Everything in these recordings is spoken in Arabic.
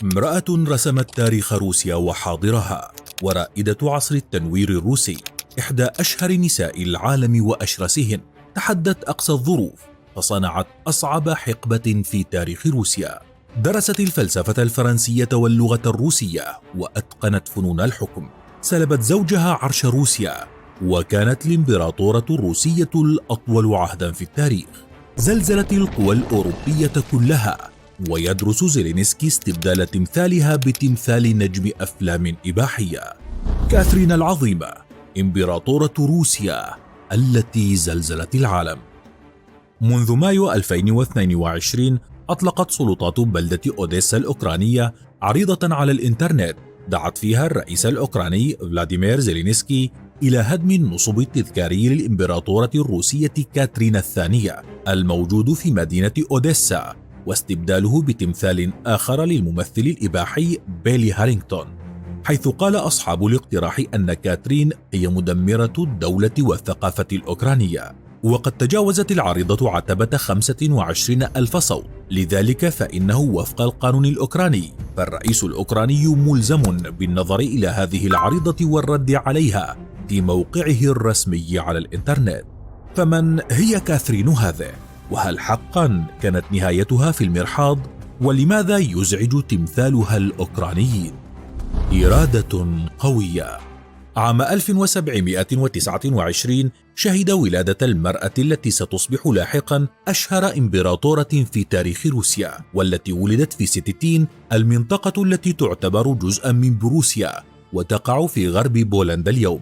امرأة رسمت تاريخ روسيا وحاضرها، ورائدة عصر التنوير الروسي، إحدى أشهر نساء العالم وأشرسهن، تحدت أقصى الظروف فصنعت أصعب حقبة في تاريخ روسيا. درست الفلسفة الفرنسية واللغة الروسية وأتقنت فنون الحكم. سلبت زوجها عرش روسيا، وكانت الإمبراطورة الروسية الأطول عهدا في التاريخ. زلزلت القوى الأوروبية كلها، ويدرس زيلينسكي استبدال تمثالها بتمثال نجم أفلام إباحية. كاثرين العظيمة، إمبراطورة روسيا التي زلزلت العالم. منذ مايو 2022 أطلقت سلطات بلدة أوديسا الأوكرانية عريضة على الإنترنت دعت فيها الرئيس الأوكراني فلاديمير زيلينسكي إلى هدم النصب التذكاري للإمبراطورة الروسية كاترين الثانية الموجود في مدينة أوديسا، واستبداله بتمثال آخر للممثل الإباحي بيلي هارينغتون، حيث قال أصحاب الاقتراح أن كاترين هي مدمرة الدولة والثقافة الأوكرانية. وقد تجاوزت العارضة عتبة 25,000 صوت، لذلك فإنه وفق القانون الأوكراني فالرئيس الأوكراني ملزم بالنظر إلى هذه العارضة والرد عليها في موقعه الرسمي على الإنترنت. فمن هي كاثرين هذه؟ وهل حقا كانت نهايتها في المرحاض؟ ولماذا يزعج تمثالها الأوكرانيين؟ إرادة قوية. عام 1729 شهد ولادة المرأة التي ستصبح لاحقا أشهر إمبراطورة في تاريخ روسيا، والتي ولدت في ستيتين، المنطقة التي تعتبر جزءا من بروسيا وتقع في غرب بولندا اليوم.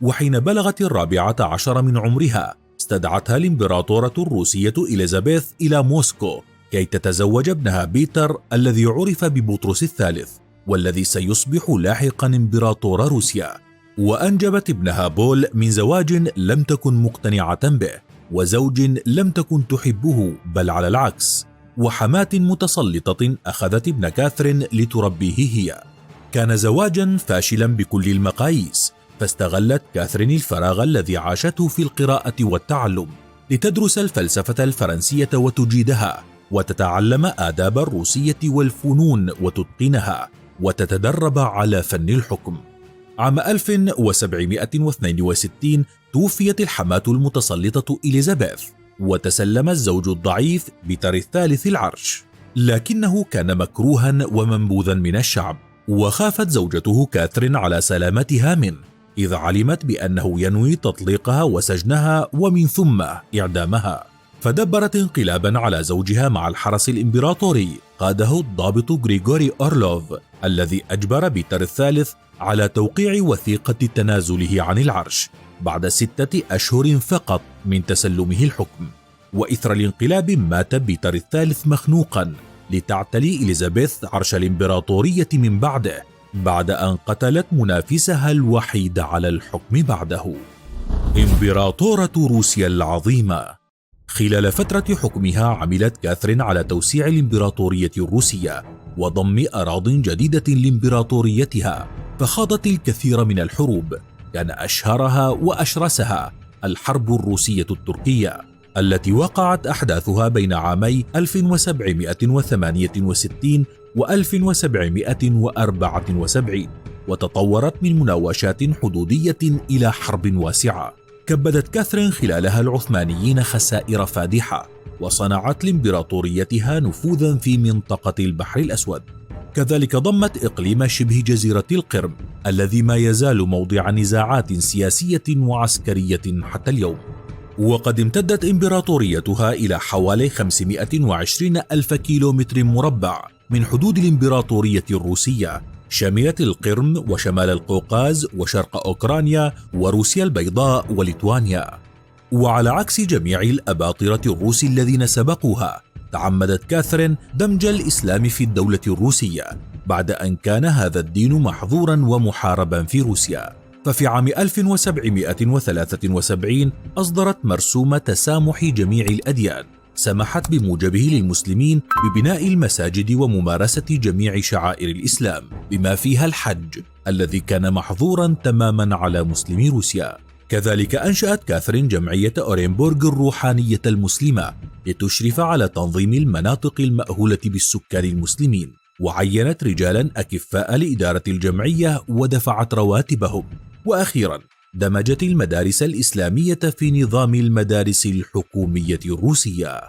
وحين بلغت 14 من عمرها استدعتها الإمبراطورة الروسية إليزابيث إلى موسكو كي تتزوج ابنها بيتر الذي عرف ببطرس الثالث، والذي سيصبح لاحقا إمبراطور روسيا. وأنجبت ابنها بول من زواج لم تكن مقتنعة به، وزوج لم تكن تحبه بل على العكس، وحماة متسلطة أخذت ابن كاثرين لتربيه هي. كان زواجا فاشلا بكل المقاييس، فاستغلت كاثرين الفراغ الذي عاشته في القراءة والتعلم لتدرس الفلسفة الفرنسية وتجيدها، وتتعلم آداب الروسية والفنون وتتقنها، وتتدرب على فن الحكم. عام 1762 توفيت الحماة المتسلطة إليزابيث، وتسلم الزوج الضعيف بيتر الثالث العرش، لكنه كان مكروها ومنبوذا من الشعب، وخافت زوجته كاثرين على سلامتها منه، إذ علمت بأنه ينوي تطليقها وسجنها ومن ثم إعدامها. فدبرت انقلابا على زوجها مع الحرس الإمبراطوري قاده الضابط غريغوري أورلوف، الذي أجبر بيتر الثالث على توقيع وثيقة تنازله عن العرش بعد 6 أشهر فقط من تسلمه الحكم. وإثر الانقلاب مات بيتر الثالث مخنوقا، لتعتلي إليزابيث عرش الإمبراطورية من بعده، بعد أن قتلت منافسها الوحيد على الحكم بعده. إمبراطورة روسيا العظيمة. خلال فترة حكمها عملت كاثرين على توسيع الإمبراطورية الروسية وضم أراضٍ جديدة لإمبراطوريتها، فخاضت الكثير من الحروب، كان أشهرها وأشرسها الحرب الروسية التركية، التي وقعت أحداثها بين عامي 1768 و 1774، وتطورت من مناوشات حدودية إلى حرب واسعة كبدت كاثرين خلالها العثمانيين خسائر فادحة، وصنعت لإمبراطوريتها نفوذا في منطقة البحر الأسود. كذلك ضمت إقليم شبه جزيرة القرم، الذي ما يزال موضع نزاعات سياسية وعسكرية حتى اليوم. وقد امتدت إمبراطوريتها إلى حوالي 520 ألف كيلومتر مربع من حدود الإمبراطورية الروسية، شملت القرم وشمال القوقاز وشرق أوكرانيا وروسيا البيضاء وليتوانيا. وعلى عكس جميع الأباطرة الروس الذين سبقوها، تعمدت كاثرين دمج الإسلام في الدولة الروسية بعد أن كان هذا الدين محظورا ومحاربا في روسيا. ففي عام 1773 أصدرت مرسوم تسامح جميع الأديان، سمحت بموجبه للمسلمين ببناء المساجد وممارسة جميع شعائر الإسلام، بما فيها الحج الذي كان محظورا تماما على مسلمي روسيا. كذلك أنشأت كاثرين جمعية أورينبورغ الروحانية المسلمة لتشرف على تنظيم المناطق المأهولة بالسكان المسلمين، وعينت رجالا أكفاء لإدارة الجمعية ودفعت رواتبهم. وأخيرا دمجت المدارس الإسلامية في نظام المدارس الحكومية الروسية.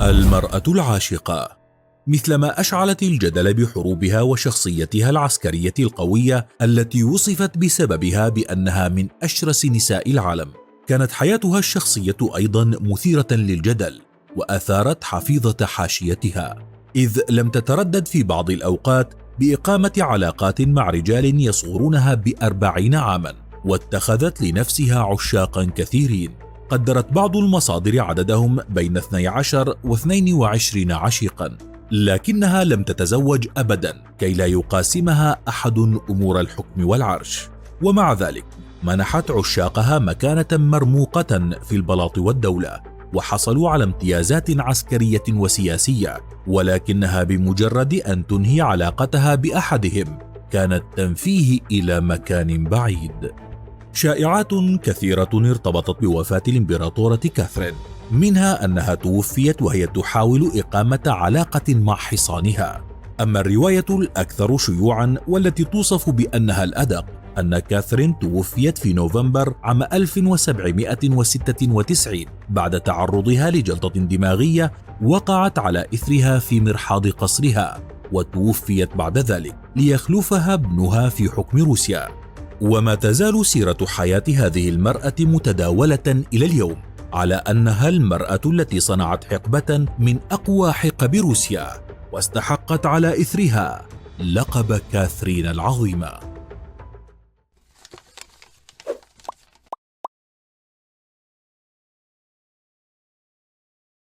المرأة العاشقة. مثلما أشعلت الجدل بحروبها وشخصيتها العسكرية القوية التي وصفت بسببها بأنها من أشرس نساء العالم، كانت حياتها الشخصية أيضا مثيرة للجدل وأثارت حفيظة حاشيتها، إذ لم تتردد في بعض الأوقات بإقامة علاقات مع رجال يصغرونها ب40 عاما، واتخذت لنفسها عشاقا كثيرين. قدرت بعض المصادر عددهم بين 12 و22 عشيقا، لكنها لم تتزوج أبدا كي لا يقاسمها أحد أمور الحكم والعرش. ومع ذلك منحت عشاقها مكانة مرموقة في البلاط والدولة، وحصلوا على امتيازات عسكرية وسياسية، ولكنها بمجرد أن تنهي علاقتها بأحدهم كانت تنفيه إلى مكان بعيد. شائعات كثيرة ارتبطت بوفاة الإمبراطورة كاثرين، منها أنها توفيت وهي تحاول إقامة علاقة مع حصانها. أما الرواية الأكثر شيوعا والتي توصف بأنها الأدق أن كاثرين توفيت في نوفمبر عام 1796 بعد تعرضها لجلطة دماغية وقعت على إثرها في مرحاض قصرها، وتوفيت بعد ذلك ليخلفها ابنها في حكم روسيا. وما تزال سيرة حياة هذه المرأة متداولة إلى اليوم على أنها المرأة التي صنعت حقبة من أقوى حقب روسيا، واستحقت على إثرها لقب كاثرين العظيمة.